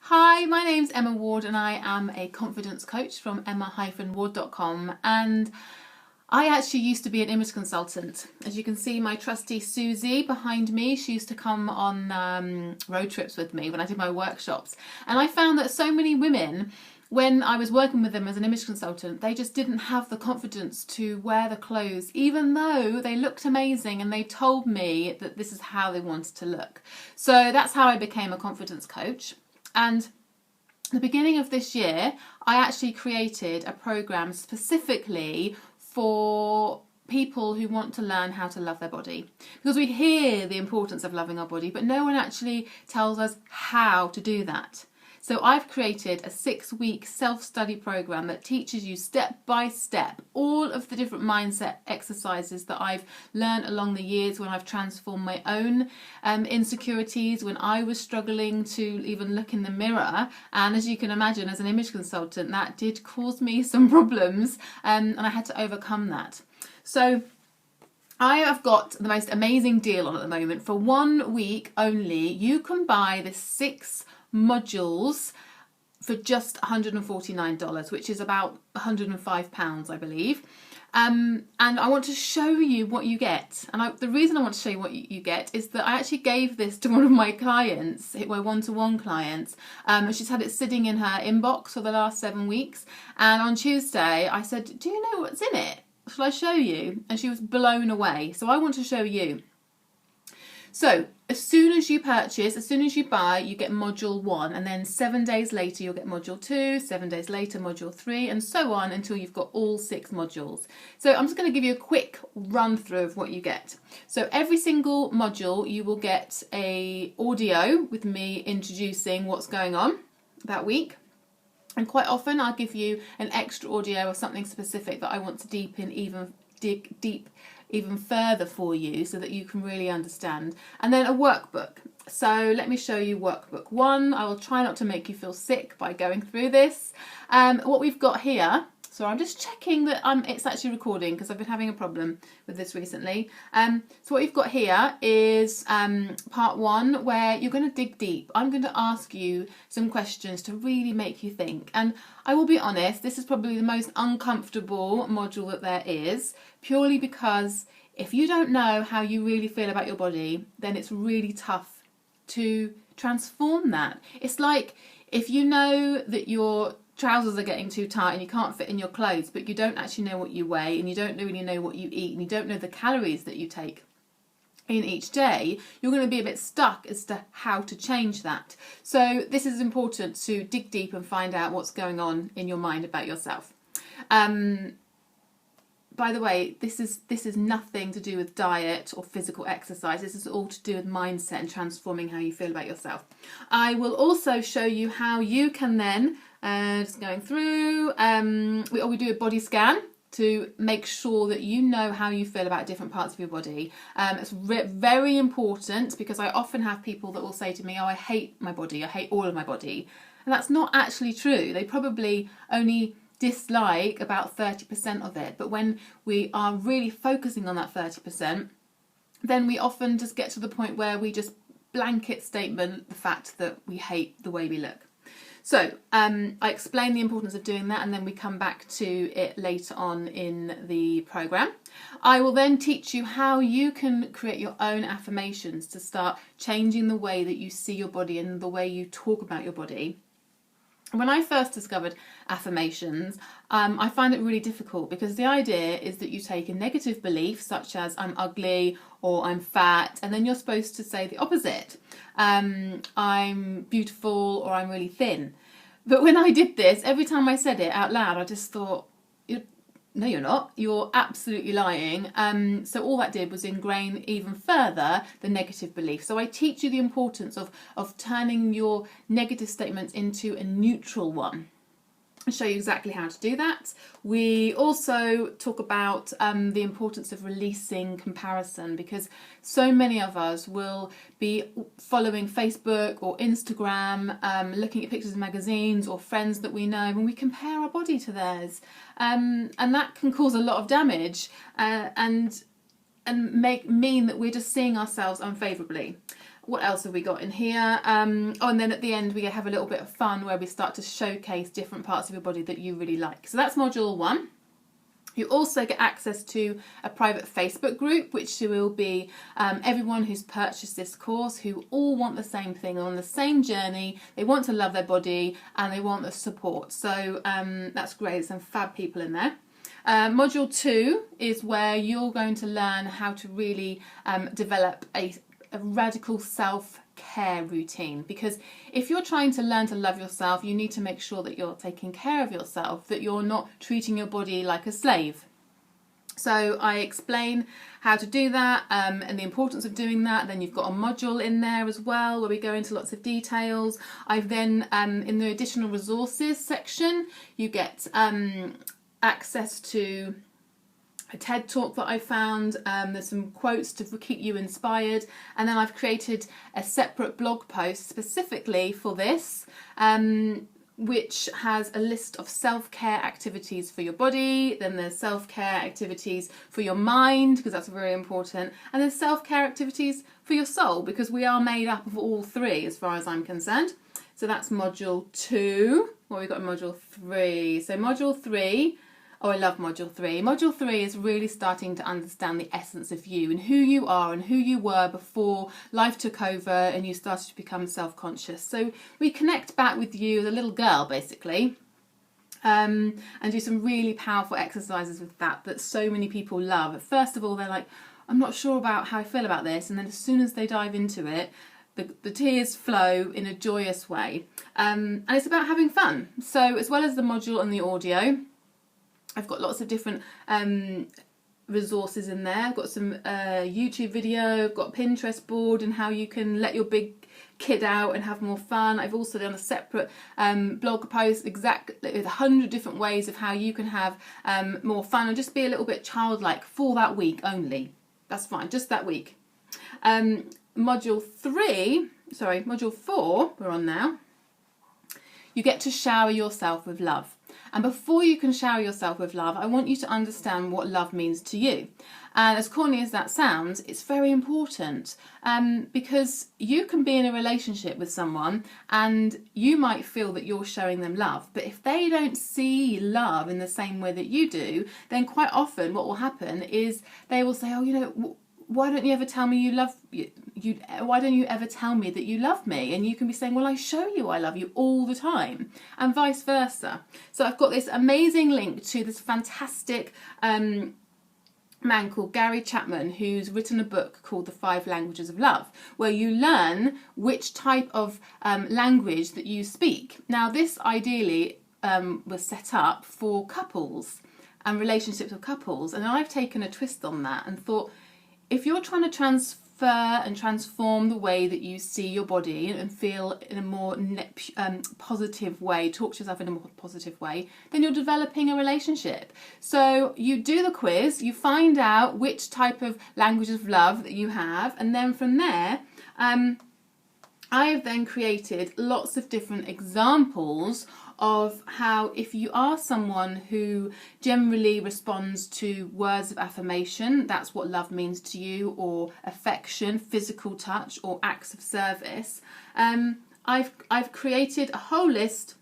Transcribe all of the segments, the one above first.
Hi, my name's Emma Ward and I am a confidence coach from emma-ward.com, and I actually used to be an image consultant. As you can see, my trusty Susie behind me, she used to come on road trips with me when I did my workshops, and I found that so many women, when I was working with them as an image consultant, they just didn't have the confidence to wear the clothes, even though they looked amazing and they told me that this is how they wanted to look. So that's how I became a confidence coach. And at the beginning of this year, I actually created a program specifically for people who want to learn how to love their body. Because we hear the importance of loving our body, but no one actually tells us how to do that. So I've created a 6-week self-study program that teaches you step by step all of the different mindset exercises that I've learned along the years when I've transformed my own insecurities, when I was struggling to even look in the mirror. And as you can imagine, as an image consultant, that did cause me some problems, and I had to overcome that. So I have got the most amazing deal on at the moment. For 1 week only, you can buy the 6 modules for just $149, which is about £105, I believe. And I want to show you what you get. And the reason I want to show you what you get is that I actually gave this to one of my clients, my one-to-one clients. She's had it sitting in her inbox for the last 7 weeks. And on Tuesday, I said, "Do you know what's in it? Shall I show you?" And she was blown away. So I want to show you. So as soon as you purchase, as soon as you buy, you get module 1, and then 7 days later you'll get module 2, 7 days later module 3, and so on until you've got all 6 modules. So I'm just going to give you a quick run through of what you get. So every single module you will get a audio with me introducing what's going on that week. And quite often I'll give you an extra audio or something specific that I want to dig deep even further for you so that you can really understand. And then a workbook. So let me show you workbook 1. I will try not to make you feel sick by going through this. What we've got here, so I'm just checking that it's actually recording because I've been having a problem with this recently. So what you've got here is part 1, where you're going to dig deep. I'm going to ask you some questions to really make you think. And I will be honest, this is probably the most uncomfortable module that there is, purely because if you don't know how you really feel about your body, then it's really tough to transform that. It's like if you know that your trousers are getting too tight and you can't fit in your clothes, but you don't actually know what you weigh and you don't really know what you eat and you don't know the calories that you take in each day, you're going to be a bit stuck as to how to change that. So this is important to dig deep and find out what's going on in your mind about yourself. By the way, this is nothing to do with diet or physical exercise. This is all to do with mindset and transforming how you feel about yourself. I will also show you how you can then, just going through, we do a body scan to make sure that you know how you feel about different parts of your body. It's very important because I often have people that will say to me, "Oh, I hate my body, I hate all of my body." And that's not actually true. They probably only dislike about 30% of it. But when we are really focusing on that 30%, then we often just get to the point where we just blanket statement the fact that we hate the way we look. So I explain the importance of doing that, and then we come back to it later on in the program. I will then teach you how you can create your own affirmations to start changing the way that you see your body and the way you talk about your body. When I first discovered affirmations, I find it really difficult because the idea is that you take a negative belief such as "I'm ugly" or "I'm fat", and then you're supposed to say the opposite. "I'm beautiful" or "I'm really thin." But when I did this, every time I said it out loud, I just thought, no, you're not. You're absolutely lying. So all that did was ingrain even further the negative belief. So I teach you the importance of turning your negative statements into a neutral one. I'll show you exactly how to do that. We also talk about the importance of releasing comparison, because so many of us will be following Facebook or Instagram, looking at pictures in magazines or friends that we know, and we compare our body to theirs. And that can cause a lot of damage and mean that we're just seeing ourselves unfavourably. What else have we got in here? Oh, and then at the end we have a little bit of fun where we start to showcase different parts of your body that you really like. So that's module 1. You also get access to a private Facebook group, which will be everyone who's purchased this course, who all want the same thing, on the same journey. They want to love their body and they want the support. So that's great. There's some fab people in there. Module 2 is where you're going to learn how to really develop a radical self-care routine, because if you're trying to learn to love yourself, you need to make sure that you're taking care of yourself, that you're not treating your body like a slave. So I explain how to do that and the importance of doing that. Then you've got a module in there as well where we go into lots of details. I've then in the additional resources section you get access to a TED talk that I found. There's some quotes to keep you inspired, and then I've created a separate blog post specifically for this, which has a list of self-care activities for your body. Then there's self-care activities for your mind, because that's very important, and there's self-care activities for your soul, because we are made up of all three as far as I'm concerned. So that's module 2. What have we got in module 3? So module 3, oh, I love module 3. Module 3 is really starting to understand the essence of you and who you are and who you were before life took over and you started to become self-conscious. So we connect back with you as a little girl, basically, and do some really powerful exercises with that so many people love. First of all, they're like, I'm not sure about how I feel about this. And then as soon as they dive into it, the tears flow in a joyous way. And it's about having fun. So as well as the module and the audio, I've got lots of different resources in there. I've got some YouTube video, I've got a Pinterest board and how you can let your big kid out and have more fun. I've also done a separate blog post with 100 different ways of how you can have more fun and just be a little bit childlike for that week only. That's fine, just that week. Module 4, we're on now. You get to shower yourself with love. And before you can shower yourself with love, I want you to understand what love means to you. And as corny as that sounds, it's very important because you can be in a relationship with someone and you might feel that you're showing them love. But if they don't see love in the same way that you do, then quite often what will happen is they will say, oh, you know, why don't you ever tell me you love you? Why don't you ever tell me that you love me? And you can be saying, well, I show you I love you all the time, and vice versa. So I've got this amazing link to this fantastic man called Gary Chapman, who's written a book called The 5 Languages of Love, where you learn which type of language that you speak. Now, this ideally was set up for couples and relationships of couples, and I've taken a twist on that and thought, if you're trying to transfer and transform the way that you see your body and feel in a more positive way, talk to yourself in a more positive way, then you're developing a relationship. So you do the quiz, you find out which type of language of love that you have, and then from there, I have then created lots of different examples of how, if you are someone who generally responds to words of affirmation, that's what love means to you, or affection, physical touch, or acts of service, I've created a whole list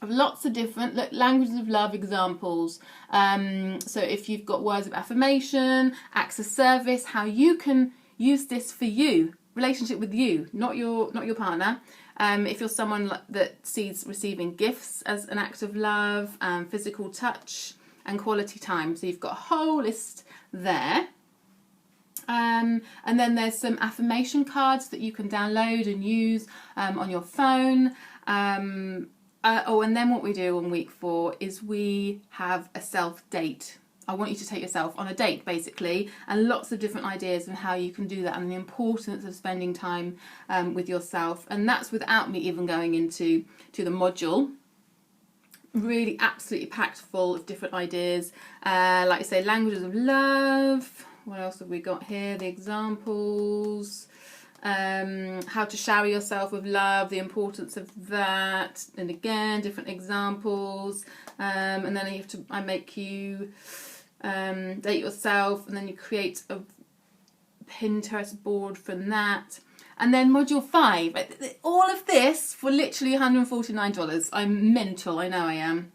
of lots of different languages of love examples. So if you've got words of affirmation, acts of service, how you can use this for you, relationship with you, not your partner. If you're someone that sees receiving gifts as an act of love, physical touch and quality time. So you've got a whole list there. And then there's some affirmation cards that you can download and use on your phone. And then what we do on week 4 is we have a self-date. I want you to take yourself on a date, basically, and lots of different ideas on how you can do that and the importance of spending time with yourself. And that's without me even going into the module. Really absolutely packed full of different ideas. Like I say, languages of love. What else have we got here? The examples. How to shower yourself with love, the importance of that, and again different examples, and then I make you date yourself, and then you create a Pinterest board from that. And then module 5, all of this for literally $149. I'm mental, I know I am.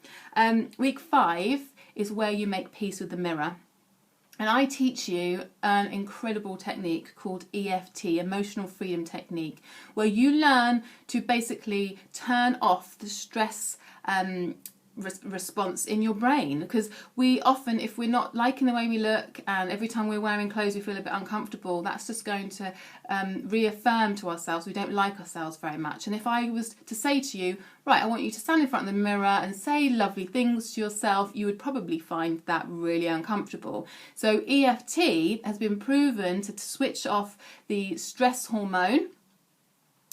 Week 5 is where you make peace with the mirror. And I teach you an incredible technique called EFT, Emotional Freedom Technique, where you learn to basically turn off the stress response in your brain. Because we often, if we're not liking the way we look and every time we're wearing clothes we feel a bit uncomfortable, that's just going to reaffirm to ourselves we don't like ourselves very much. And if I was to say to you, right, I want you to stand in front of the mirror and say lovely things to yourself, you would probably find that really uncomfortable. So EFT has been proven to switch off the stress hormone,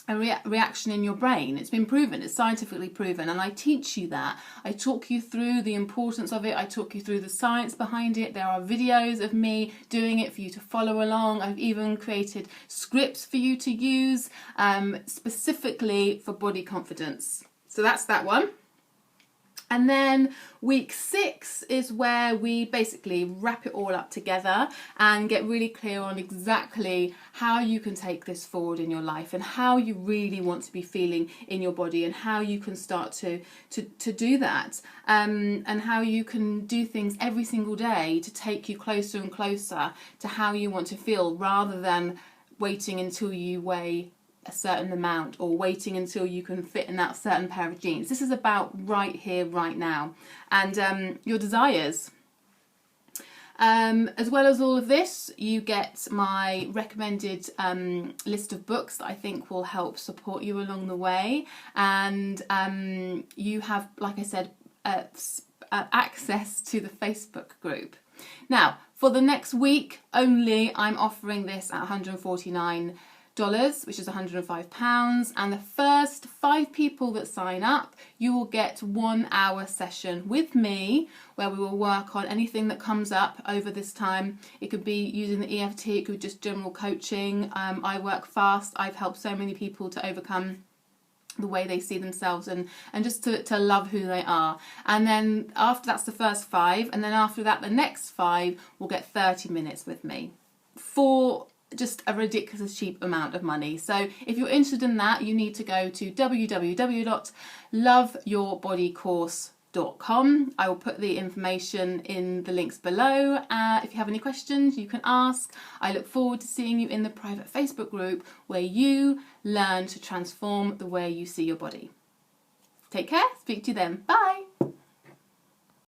a reaction in your brain. It's been proven, it's scientifically proven, and I teach you that. I talk you through the importance of it, I talk you through the science behind it. There are videos of me doing it for you to follow along. I've even created scripts for you to use specifically for body confidence. So that's that one. And then week 6 is where we basically wrap it all up together and get really clear on exactly how you can take this forward in your life and how you really want to be feeling in your body and how you can start to do that, and how you can do things every single day to take you closer and closer to how you want to feel, rather than waiting until you weigh a certain amount or waiting until you can fit in that certain pair of jeans. This is about right here, right now, and your desires. As well as all of this, you get my recommended list of books that I think will help support you along the way, and you have, like I said, access to the Facebook group. Now, for the next week only, I'm offering this at $149, which is £105, and the first 5 people that sign up, you will get 1 hour session with me where we will work on anything that comes up over this time. It could be using the EFT, it could be just general coaching. I work fast. I've helped so many people to overcome the way they see themselves and just to love who they are. And then after that's the first 5, and then after that the next 5 will get 30 minutes with me for just a ridiculous cheap amount of money. So if you're interested in that, you need to go to www.loveyourbodycourse.com. I will put the information in the links below. If you have any questions, you can ask. I look forward to seeing you in the private Facebook group where you learn to transform the way you see your body. Take care. Speak to you then. Bye.